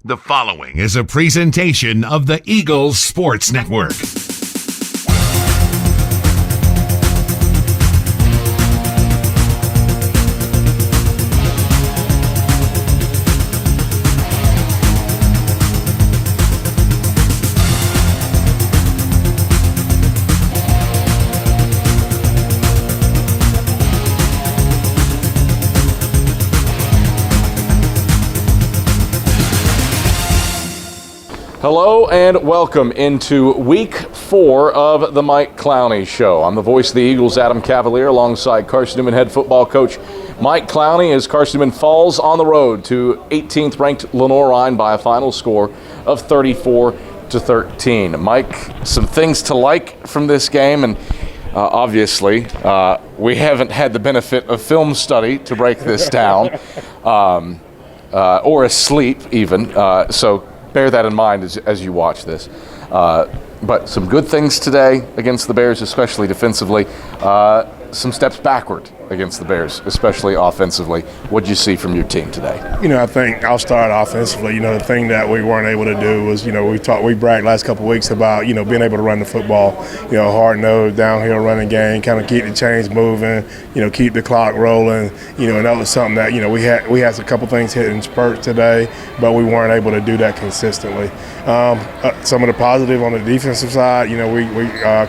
The following is a presentation of the Eagles Sports Network. Hello and welcome into week 4 of the Mike Clowney Show. I'm the voice of the Eagles, Adam Cavalier, alongside Carson-Newman head football coach Mike Clowney as Carson-Newman falls on the road to 18th ranked Lenoir-Rhyne by a final score of 34-13. Mike, some things to like from this game, and obviously we haven't had the benefit of film study to break this down, or a sleep even, so bear that in mind as you watch this. But some good things today against the Bears, especially defensively. Some steps backward against the Bears, especially offensively. What did you see from your team today? I think I'll start offensively. The thing that we weren't able to do was, we bragged last couple of weeks about, being able to run the football, hard-nosed, downhill running game, kind of keep the chains moving, keep the clock rolling, and that was something that, we had a couple things hit in spurts today, but we weren't able to do that consistently. Some of the positive on the defensive side,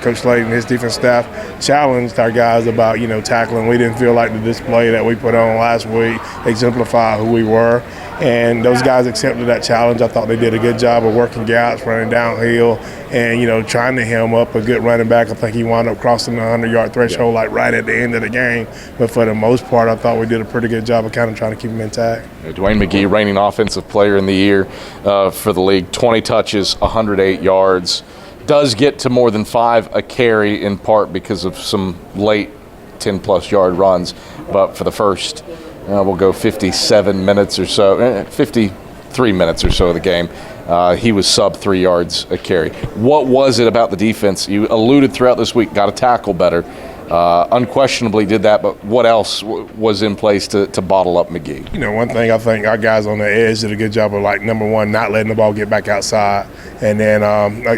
Coach Slade and his defense staff challenged our guys about, tackling. We didn't feel like the display that we put on last week exemplified who we were, and those guys accepted that challenge. I thought they did a good job of working gaps, running downhill, and, trying to hem up a good running back. I think he wound up crossing the 100-yard threshold right at the end of the game, but for the most part, I thought we did a pretty good job of kind of trying to keep him intact. Dwayne McGee, reigning offensive player in the year for the league, 20 touches, 108 yards. Does get to more than 5 a carry in part because of some late 10-plus yard runs, but for the first, we'll go 57 minutes or so, 53 minutes or so of the game, he was sub 3 yards a carry. What was it about the defense? You alluded throughout this week, got to tackle better. Unquestionably did that, but what else was in place to bottle up McGee? One thing I think our guys on the edge did a good job of, number one, not letting the ball get back outside. And then,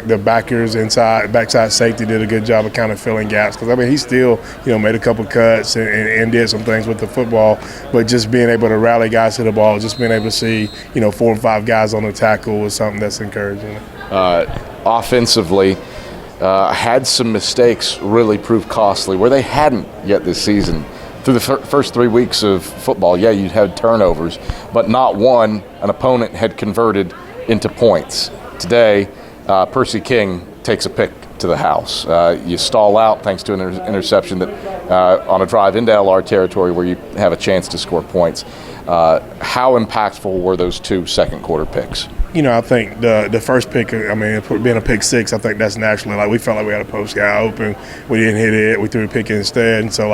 the backers backside safety did a good job of kind of filling gaps. Because, he still, made a couple cuts and did some things with the football. But just being able to rally guys to the ball, just being able to see, 4 or 5 guys on the tackle was something that's encouraging. Offensively, had some mistakes really prove costly where they hadn't yet this season. Through the first 3 weeks of football, you'd had turnovers, but not one an opponent had converted into points. Today, Percy King takes a pick to the house. You stall out thanks to an interception that on a drive into LR territory where you have a chance to score points. How impactful were those 2 second-quarter picks? I think the first pick, being a pick 6, I think that's naturally. We felt like we had a post guy open. We didn't hit it. We threw a pick instead. And so,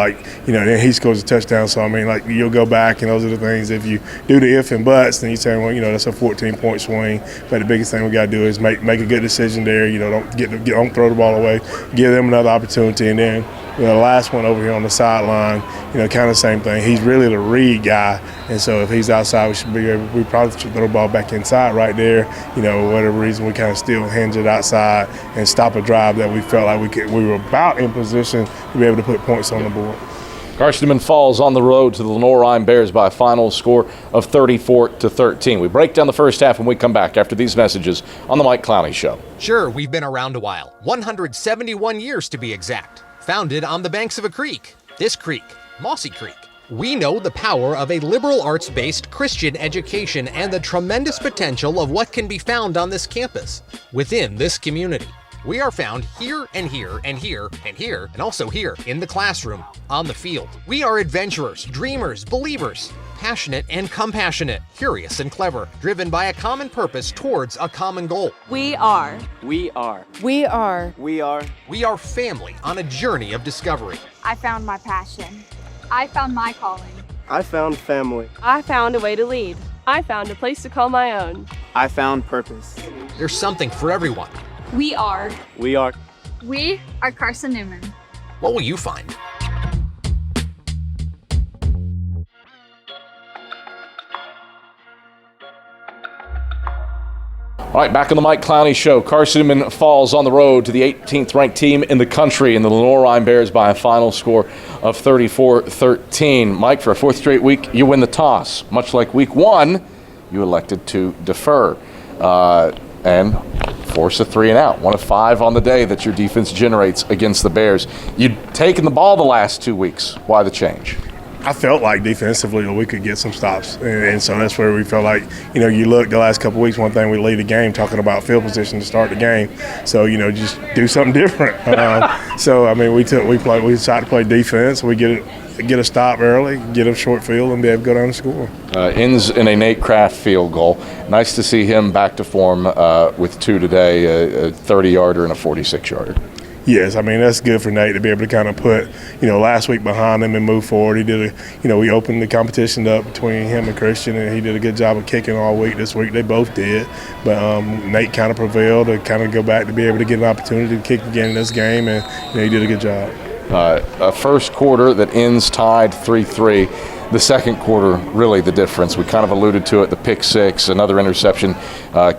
then he scores a touchdown. So, you'll go back, and those are the things. If you do the if and buts, then you say, well, that's a 14-point swing. But the biggest thing we got to do is make a good decision there. Don't throw the ball away. Give them another opportunity. And then, the last one over here on the sideline, kind of same thing. He's really the read guy. And so if he's outside, we probably should throw the ball back inside right there. Whatever reason, we kind of still hinge it outside and stop a drive that we felt like we were about in position to be able to put points on the board. Carson-Newman falls on the road to the Lenoir-Rhyne Bears by a final score of 34-13. We break down the first half when we come back after these messages on the Mike Clowney Show. Sure, we've been around a while, 171 years to be exact. Founded on the banks of a creek. This creek, Mossy Creek. We know the power of a liberal arts-based Christian education and the tremendous potential of what can be found on this campus, within this community. We are found here and here and here and here and also here in the classroom, on the field. We are adventurers, dreamers, believers, passionate and compassionate, curious and clever, driven by a common purpose towards a common goal. We are family on a journey of discovery. I found my passion. I found my calling. I found family. I found a way to lead. I found a place to call my own. I found purpose. There's something for everyone. We are Carson-Newman. What will you find? All right, back on the Mike Clowney Show. Carson-Newman falls on the road to the 18th ranked team in the country, and the Lenoir-Rhyne Bears by a final score of 34-13. Mike, for a fourth straight week, you win the toss. Much like week one, you elected to defer and force a 3-and-out. 1 of 5 on the day that your defense generates against the Bears. You'd taken the ball the last 2 weeks. Why the change? I felt like defensively we could get some stops, and so that's where we felt like, you look the last couple of weeks, one thing we lead the game talking about field position to start the game, so just do something different. So I mean we decided to play defense. We get a stop early, get a short field, and be able to go down and score. Ends in a Nate Kraft field goal. Nice to see him back to form with 2 today, a 30-yarder and a 46-yarder. Yes, I mean, that's good for Nate to be able to kind of put, last week behind him and move forward. He did we opened the competition up between him and Christian, and he did a good job of kicking all week. This week they both did. But Nate kind of prevailed to kind of go back to be able to get an opportunity to kick again in this game, and he did a good job. A first quarter that ends tied 3-3. The second quarter, really the difference. We kind of alluded to it, the pick six, another interception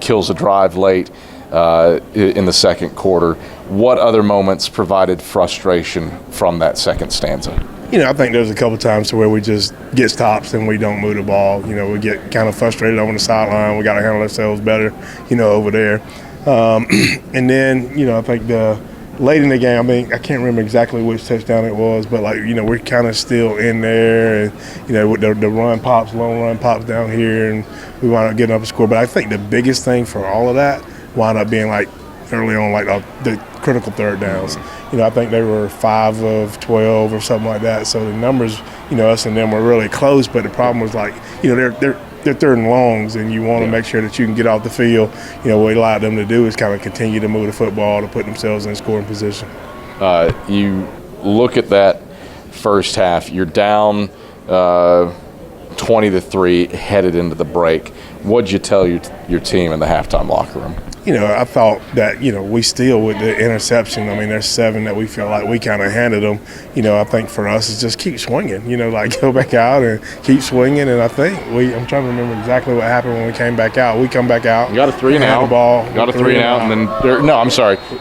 kills a drive late in the second quarter. What other moments provided frustration from that second stanza? I think there's a couple times where we just get stops and we don't move the ball. We get kind of frustrated over the sideline. We got to handle ourselves better, over there. And then, I think late in the game, I can't remember exactly which touchdown it was, but we're kind of still in there, and with the long run pops down here, and we wind up getting up a score. But I think the biggest thing for all of that wound up being early on, the critical third downs. I think they were 5 of 12 or something like that. So the numbers, us and them were really close. But the problem was they're third and longs, and you want to make sure that you can get off the field. What we allowed them to do is kind of continue to move the football to put themselves in scoring position. You look at that first half. You're down 20-3 headed into the break. What'd you tell your team in the halftime locker room? I thought that, we still with the interception, there's 7 that we feel like we kind of handed them. I think for us is just keep swinging, go back out and keep swinging. And I think I'm trying to remember exactly what happened when we came back out. We come back out. You got a 3-and-out. Got a 3-and-out, and then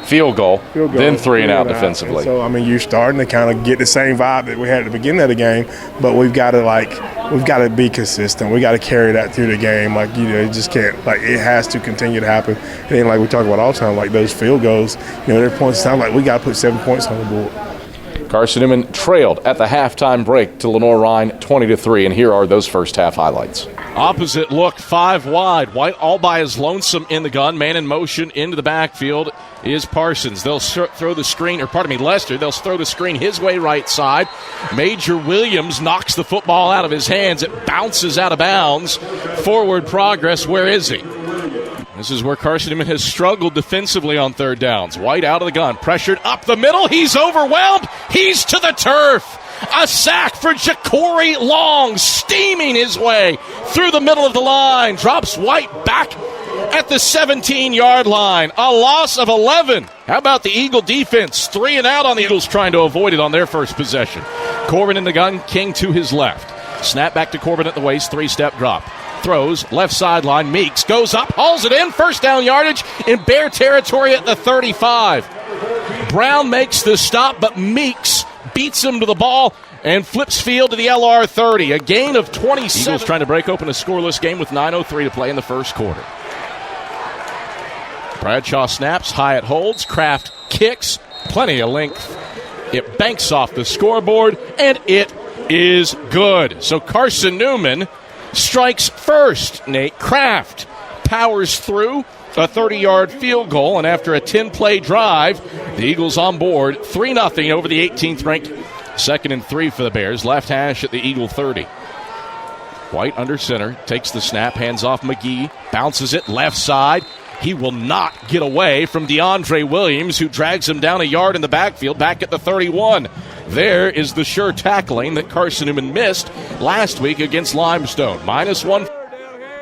field goal, then 3-and-out defensively. And so, you're starting to kind of get the same vibe that we had at the beginning of the game, but we've got to be consistent. We got to carry that through the game. It just can't, it has to continue to happen. And like we talk about all the time, those field goals, there are points in time we got to put 7 points on the board. Carson-Newman trailed at the halftime break to Lenoir-Rhyne 20-3, and here are those first half highlights. Opposite look, 5 wide. White all by his lonesome in the gun. Man in motion into the backfield is Parsons. They'll throw the screen, Lester. They'll throw the screen his way right side. Major Williams knocks the football out of his hands. It bounces out of bounds. Forward progress. Where is he? This is where Carson-Newman has struggled defensively on third downs. White out of the gun, pressured up the middle. He's overwhelmed. He's to the turf. A sack for Ja'Cory Long, steaming his way through the middle of the line. Drops White back at the 17-yard line. A loss of 11. How about the Eagle defense? 3-and-out on the Eagles, trying to avoid it on their first possession. Corbin in the gun, King to his left. Snap back to Corbin at the waist, 3-step drop. Throws, left sideline, Meeks goes up, hauls it in, first down yardage in Bear territory at the 35. Brown makes the stop, but Meeks beats him to the ball and flips field to the LR 30. A gain of 27. Eagles trying to break open a scoreless game with 9:03 to play in the first quarter. Bradshaw snaps, Hyatt holds, Kraft kicks, plenty of length. It banks off the scoreboard, and it is good. So Carson-Newman strikes first. Nate Kraft powers through a 30-yard field goal, and after a 10-play drive, the Eagles on board 3-0 over the 18th-ranked 2nd and 3 for the Bears. Left hash at the Eagle 30. White under center, takes the snap, hands off McGee, bounces it left side. He will not get away from DeAndre Williams, who drags him down a yard in the backfield, back at the 31. There is the sure tackling that Carson-Newman missed last week against Limestone. -1.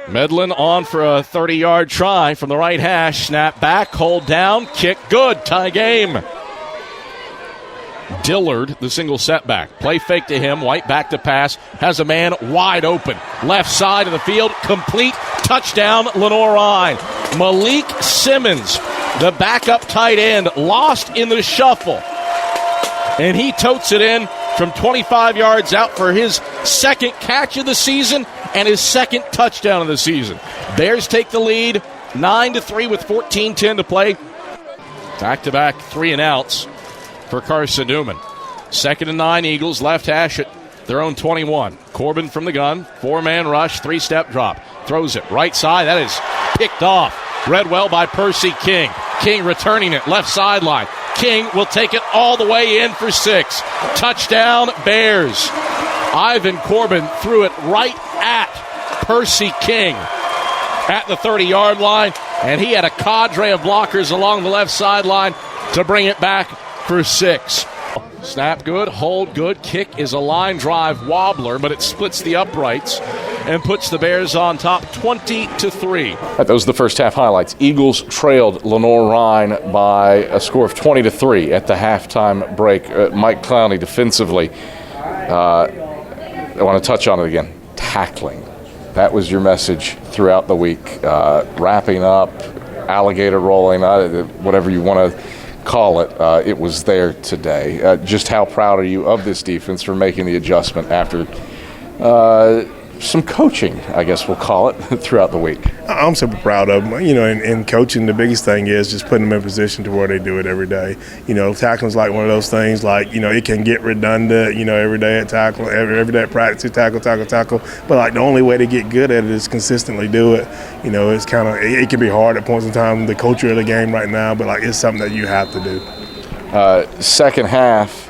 Medlin on for a 30-yard try from the right hash. Snap back, hold down, kick good, tie game. Dillard, the single setback. Play fake to him, White back to pass, has a man wide open. Left side of the field, complete, touchdown, Lenoir-Rhyne. Malik Simmons, the backup tight end, lost in the shuffle. And he totes it in from 25 yards out for his second catch of the season and his second touchdown of the season. Bears take the lead 9-3 with 14:10 to play. Back-to-back 3 and outs for Carson-Newman. 2nd and 9, Eagles left hash at their own 21. Corbin from the gun, 4-man rush, 3-step drop. Throws it right side. That is picked off. Read well by Percy King. King returning it left sideline. King will take it all the way in for 6. Touchdown, Bears. Ivan Corbin threw it right at Percy King at the 30-yard line, and he had a cadre of blockers along the left sideline to bring it back for 6. Snap good, hold good, kick is a line drive wobbler, but it splits the uprights and puts the Bears on top 20-3. That was the first half highlights. Eagles trailed Lenoir-Rhyne by a score of 20-3 at the halftime break. Mike Clowney defensively. I want to touch on it again. Tackling. That was your message throughout the week. Wrapping up, alligator rolling, whatever you want to call it. It was there today. Just how proud are you of this defense for making the adjustment after some coaching, I guess we'll call it, throughout the week? I'm super proud of them. In coaching, the biggest thing is just putting them in position to where they do it every day. Tackling's like one of those things, it can get redundant, every day at tackle, every day at practice, you tackle. But, the only way to get good at it is consistently do it. It's kind of, it can be hard at points in time, the culture of the game right now, but, it's something that you have to do. Second half,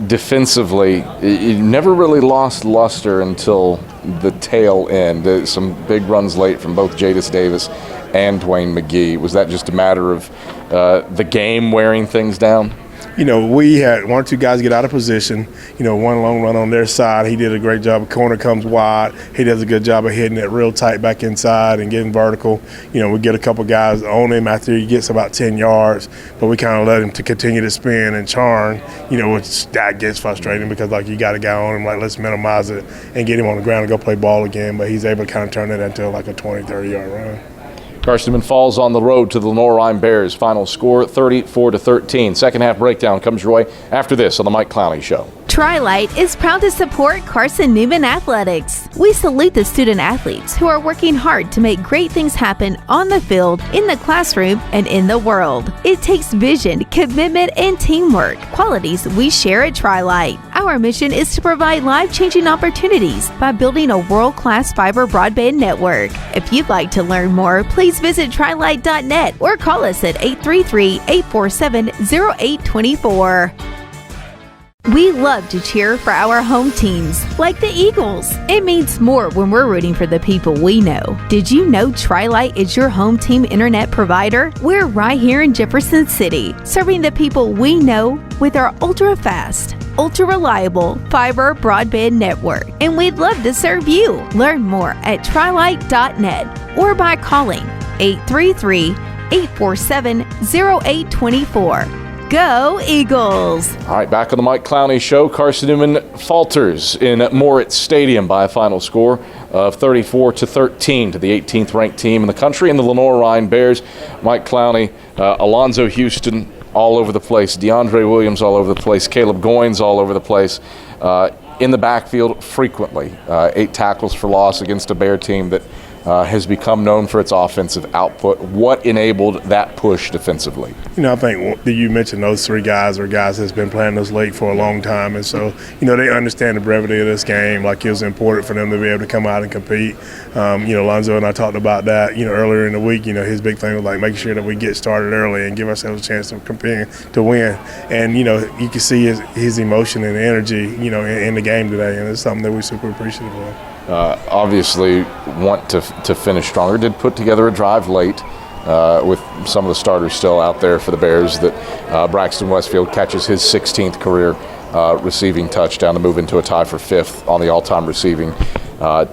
defensively, you never really lost luster until the tail end. Some big runs late from both Jadis Davis and Dwayne McGee. Was that just a matter of the game wearing things down? We had 1 or 2 guys get out of position. One long run on their side. He did a great job. Corner comes wide. He does a good job of hitting it real tight back inside and getting vertical. We get a couple guys on him after he gets about 10 yards, but we kind of let him to continue to spin and charn, which that gets frustrating because, you got a guy on him, let's minimize it and get him on the ground and go play ball again. But he's able to kind of turn it into a 20, 30-yard run. Carson-Newman falls on the road to the Lenoir-Rhyne Bears. Final score 34-13. Second half breakdown comes your way after this on the Mike Clowney Show. Tri-Light is proud to support Carson-Newman Athletics. We salute the student athletes who are working hard to make great things happen on the field, in the classroom, and in the world. It takes vision, commitment, and teamwork, qualities we share at Tri-Light. Our mission is to provide life-changing opportunities by building a world-class fiber broadband network. If you'd like to learn more, please visit trilight.net or call us at 833-847-0824. We love to cheer for our home teams, like the Eagles. It means more when we're rooting for the people we know. Did you know Tri-Light is your home team internet provider? We're right here in Jefferson City, serving the people we know with our ultra-fast, ultra-reliable fiber broadband network. And we'd love to serve you. Learn more at trilight.net or by calling 833-847-0824. Go Eagles! All right, back on the Mike Clowney Show. Carson-Newman falters in Moritz Stadium by a final score of 34-13 to the 18th ranked team in the country in the Lenoir-Rhyne Bears. Mike Clowney, Alonzo Houston all over the place, DeAndre Williams all over the place, Caleb Goins all over the place. In the backfield frequently. 8 tackles for loss against a Bear team that has become known for its offensive output. What enabled that push defensively? I think you mentioned those 3 guys are guys that's been playing this league for a long time, and so they understand the brevity of this game. It was important for them to be able to come out and compete. Lonzo and I talked about that earlier in the week. His big thing was making sure that we get started early and give ourselves a chance to compete to win. And you can see his emotion and energy in the game today, and it's something that we're super appreciative of. Obviously want to finish stronger. Did put together a drive late with some of the starters still out there for the Bears that Braxton Westfield catches his 16th career receiving touchdown to move into a tie for 5th on the all-time receiving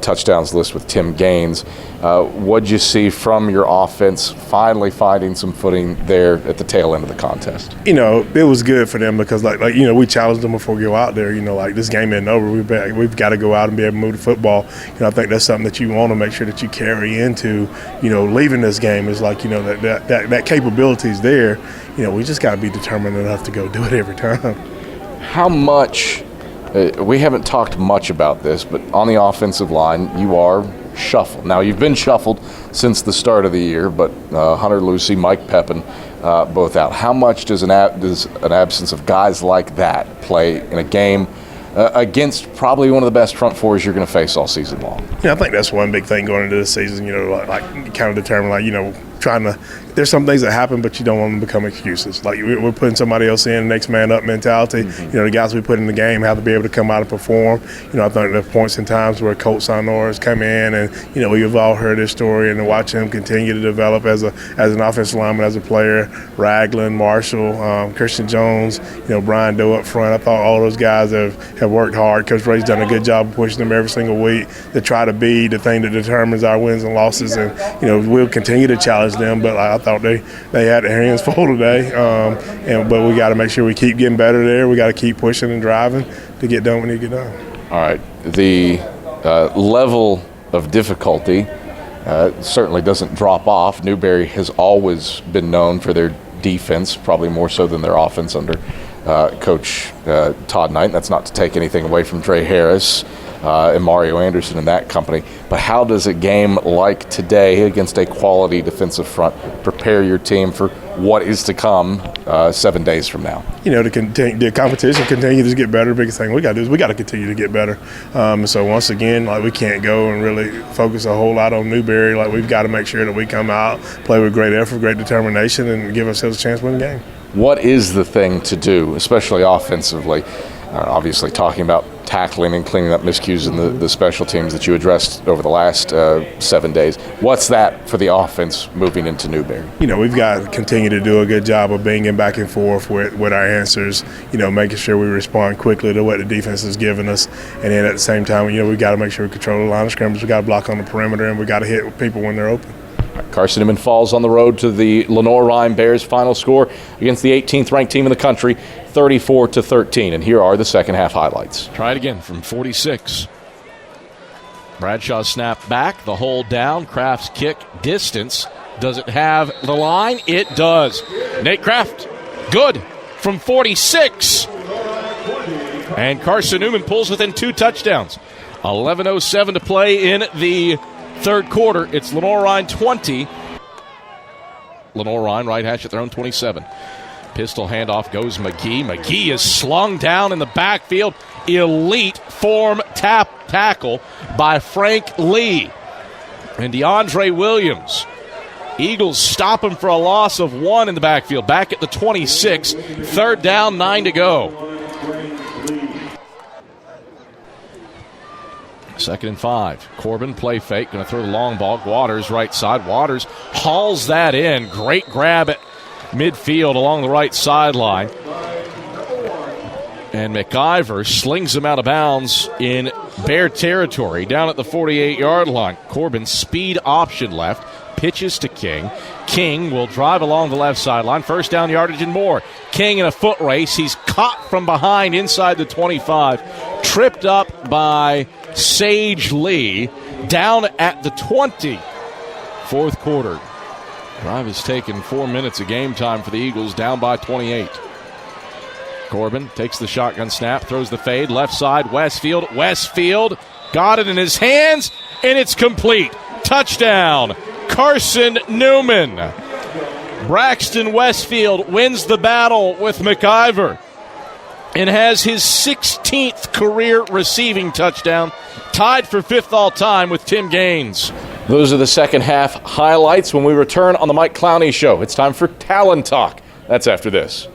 touchdowns list with Tim Gaines. What'd you see from your offense finally finding some footing there at the tail end of the contest? It was good for them because, we challenged them before we go out there. This game isn't over. We've got to go out and be able to move the football. I think that's something that you want to make sure that you carry into, leaving this game is that capability is there. We just got to be determined enough to go do it every time. How much we haven't talked much about this, but on the offensive line, you are shuffled. Now, you've been shuffled since the start of the year, but Hunter Lucy, Mike Pepin, both out. How much does an absence of guys like that play in a game against probably one of the best front fours you're going to face all season long? I think that's one big thing going into this season, kind of determine, trying to – there's some things that happen, but you don't want them to become excuses. We're putting somebody else in, next man up mentality. The guys we put in the game have to be able to come out and perform. I think there are points and times where Colt Sonor has come in and, we've all heard his story and to watch him continue to develop as an offensive lineman, as a player. Ragland, Marshall, Christian Jones, Brian Doe up front. I thought all those guys have worked hard. Coach Ray's done a good job of pushing them every single week to try to be the thing that determines our wins and losses. And, we'll continue to challenge them, but I thought they had their hands full today. But we got to make sure we keep getting better there. We got to keep pushing and driving to get done when we need to get done. All right. The level of difficulty certainly doesn't drop off. Newberry has always been known for their defense, probably more so than their offense under Coach Todd Knight. That's not to take anything away from Dre Harris and Mario Anderson and that company. But how does a game like today against a quality defensive front prepare your team for what is to come 7 days from now? The competition continues to get better. The biggest thing we got to do is we got to continue to get better. So once again, we can't go and really focus a whole lot on Newberry. We've got to make sure that we come out, play with great effort, great determination, and give ourselves a chance to win the game. What is the thing to do, especially offensively? Obviously talking about tackling and cleaning up miscues in the special teams that you addressed over the last 7 days. What's that for the offense moving into Newberry? We've got to continue to do a good job of banging back and forth with our answers, making sure we respond quickly to what the defense is giving us. And then at the same time, we've got to make sure we control the line of scrimmage. We've got to block on the perimeter, and we've got to hit people when they're open. Carson-Newman falls on the road to the Lenoir-Rhyne Bears' final score against the 18th ranked team in the country, 34-13. And here are the second half highlights. Try it again from 46. Bradshaw snap back, the hold down, Kraft's kick distance. Does it have the line? It does. Nate Kraft, good from 46. And Carson-Newman pulls within 2 touchdowns. 11:07 to play in the third quarter. It's Lenoir-Rhyne 20. Lenoir-Rhyne right hash at their own 27. Pistol handoff goes McGee. McGee is slung down in the backfield. Elite form tackle by Frank Lee. And DeAndre Williams. Eagles stop him for a loss of 1 in the backfield. Back at the 26. Third down, 9 to go. 2nd and 5. Corbin, play fake, going to throw the long ball. Waters, right side. Waters hauls that in. Great grab at midfield along the right sideline. And McIver slings him out of bounds in Bear territory down at the 48-yard line. Corbin, speed option left. Pitches to King. King will drive along the left sideline. First down yardage and more. King in a foot race. He's caught from behind inside the 25. Tripped up by Sage Lee down at the 20. Fourth quarter. Drive has taken 4 minutes of game time for the Eagles, down by 28. Corbin takes the shotgun snap, throws the fade, left side, Westfield. Westfield got it in his hands, and it's complete. Touchdown, Carson-Newman. Braxton Westfield wins the battle with McIver and has his 16th career receiving touchdown, tied for 5th all-time with Tim Gaines. Those are the second half highlights. When we return on the Mike Clowney Show, it's time for Talent Talk. That's after this.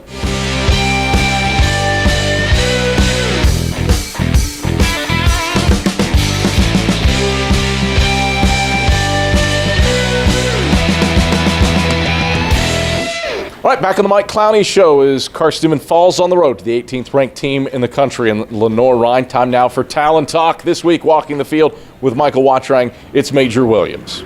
All right, back on the Mike Clowney Show as Carson-Newman falls on the road to the 18th ranked team in the country in Lenoir-Rhyne. Time now for Talent Talk. This week, walking the field with Michael Wattrang, it's Major Williams.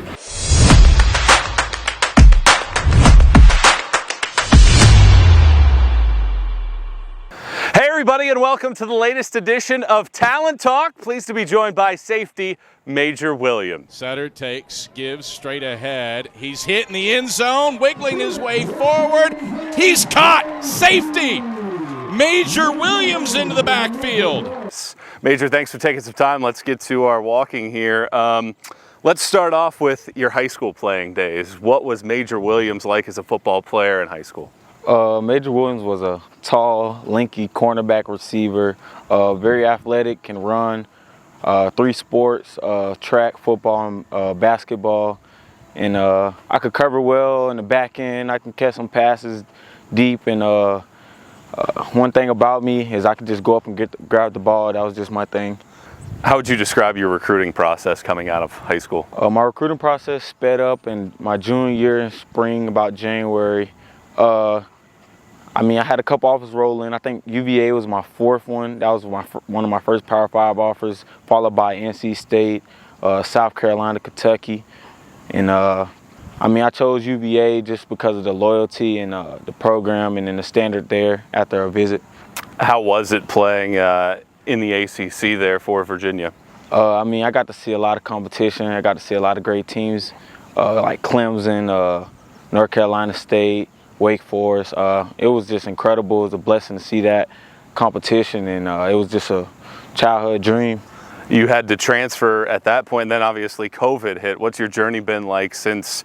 Hey everybody, and welcome to the latest edition of Talent Talk. Pleased to be joined by safety Major Williams. Setter takes, gives straight ahead. He's hitting the end zone, wiggling his way forward. He's caught. Safety. Major Williams into the backfield. Major, thanks for taking some time. Let's get to our walking here. Let's start off with your high school playing days. What was Major Williams like as a football player in high school? Major Williams was a tall, lanky cornerback receiver, very athletic, can run, 3 sports, track, football, and basketball. And I could cover well in the back end. I can catch some passes deep. And one thing about me is I could just go up and grab the ball. That was just my thing. How would you describe your recruiting process coming out of high school? My recruiting process sped up in my junior year in spring, about January. I had a couple offers roll in. I think UVA was my 4th one. That was one of my first Power 5 offers, followed by NC State, South Carolina, Kentucky. And I chose UVA just because of the loyalty and the program and then the standard there after a visit. How was it playing in the ACC there for Virginia? I got to see a lot of competition. I got to see a lot of great teams like Clemson, North Carolina State, Wake Forest. It was just incredible. It was a blessing to see that competition, and it was just a childhood dream. You had to transfer at that point, and then obviously COVID hit. What's your journey been like since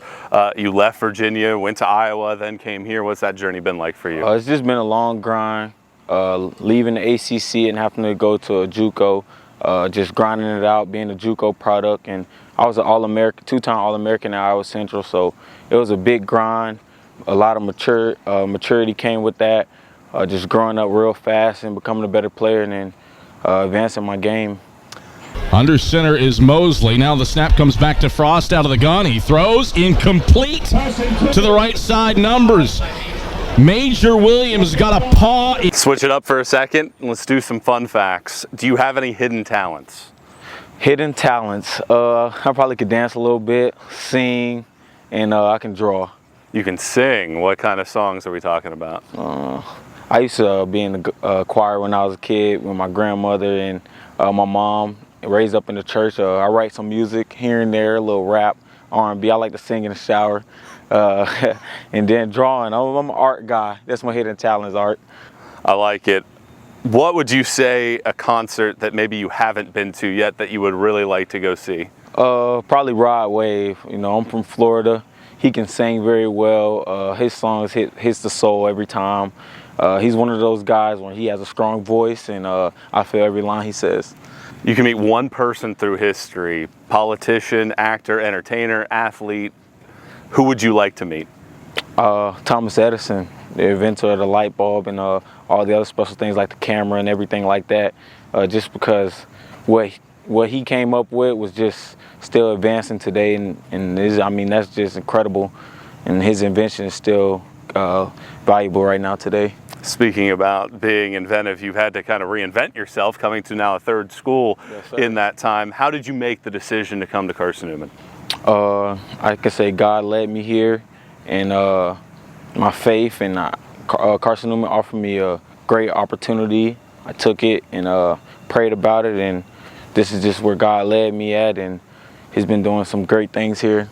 you left Virginia, went to Iowa, then came here? What's that journey been like for you? It's just been a long grind, leaving the ACC and having to go to a JUCO, just grinding it out, being a JUCO product. And I was an All-American, 2-time All-American at Iowa Central, so it was a big grind. A lot of maturity came with that, just growing up real fast and becoming a better player and then advancing my game. Under center is Mosley. Now the snap comes back to Frost out of the gun. He throws incomplete to the right side. Numbers. Major Williams got a paw. Switch it up for a second. Let's do some fun facts. Do you have any hidden talents? Hidden talents. I probably could dance a little bit, sing, and I can draw. You can sing. What kind of songs are we talking about? I used to be in the choir when I was a kid with my grandmother and my mom. Raised up in the church. I write some music here and there, a little rap, R&B. I like to sing in the shower. And then drawing. I'm an art guy. That's my hidden talent is art. I like it. What would you say a concert that maybe you haven't been to yet that you would really like to go see? Probably Rod Wave. I'm from Florida. He can sing very well. His songs hits the soul every time. He's one of those guys when he has a strong voice, and I feel every line he says. You can meet one person through history, politician, actor, entertainer, athlete. Who would you like to meet? Thomas Edison, the inventor of the light bulb and all the other special things like the camera and everything like that. Just because what he came up with was just still advancing today, and that's just incredible, and his invention is still valuable right now today. Speaking about being inventive, you've had to kind of reinvent yourself, coming to now a 3rd school in that time. How did you make the decision to come to Carson-Newman? I could say God led me here, and my faith, and Carson-Newman offered me a great opportunity. I took it and prayed about it, and this is just where God led me at, and he's been doing some great things here.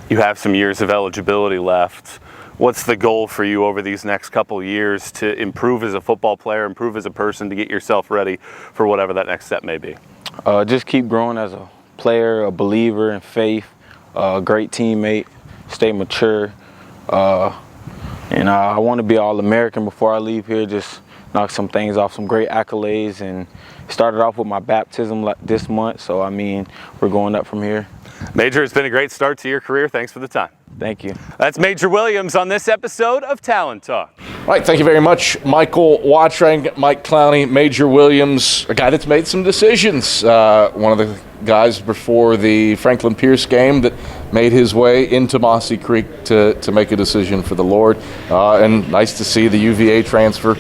You have some years of eligibility left. What's the goal for you over these next couple years to improve as a football player, improve as a person, to get yourself ready for whatever that next step may be? Just keep growing as a player, a believer in faith, a great teammate, stay mature. And I want to be All-American before I leave here, just knock some things off, some great accolades, and started off with my baptism this month, so we're going up from here. Major, it's been a great start to your career. Thanks for the time. Thank you. That's Major Williams on this episode of Talent Talk. All right, thank you very much, Michael Wattrang, Mike Clowney, Major Williams, a guy that's made some decisions. One of the guys before the Franklin Pierce game that made his way into Mossy Creek to make a decision for the Lord. And nice to see the UVA transfer.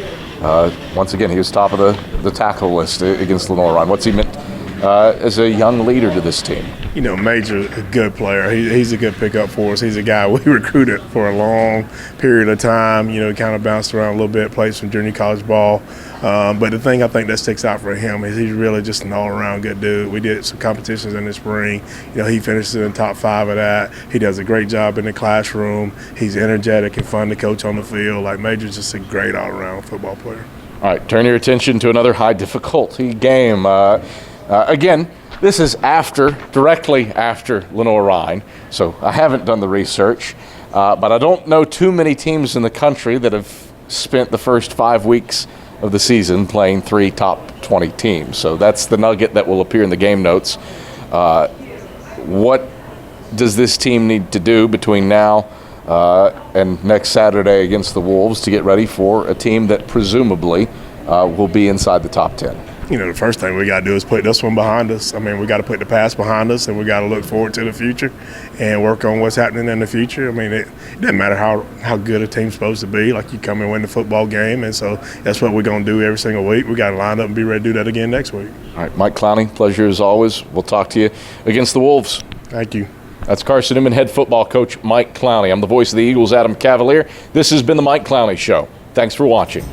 Once again, he was top of the tackle list against Lenoir-Rhyne. What's he meant as a young leader to this team? You know, Major's a good player. He's a good pickup for us. He's a guy we recruited for a long period of time. You know, kind of bounced around a little bit, played some junior college ball. But the thing I think that sticks out for him is he's really just an all-around good dude. We did some competitions in the spring. You know, he finishes in top 5 of that. He does a great job in the classroom. He's energetic and fun to coach on the field. Like, Major's just a great all-around football player. All right, turn your attention to another high-difficulty game. Again, this is directly after Lenoir-Rhyne, so I haven't done the research, but I don't know too many teams in the country that have spent the first 5 weeks of the season playing 3 top 20 teams. So that's the nugget that will appear in the game notes. What does this team need to do between now and next Saturday against the Wolves to get ready for a team that presumably will be inside the top 10? You know, the first thing we got to do is put this one behind us. I mean, we got to put the past behind us, and we got to look forward to the future and work on what's happening in the future. I mean, it doesn't matter how good a team's supposed to be. Like, you come and win the football game, and so that's what we're going to do every single week. We got to line up and be ready to do that again next week. All right, Mike Clowney, pleasure as always. We'll talk to you against the Wolves. Thank you. That's Carson-Newman head football coach Mike Clowney. I'm the voice of the Eagles, Adam Cavalier. This has been the Mike Clowney Show. Thanks for watching.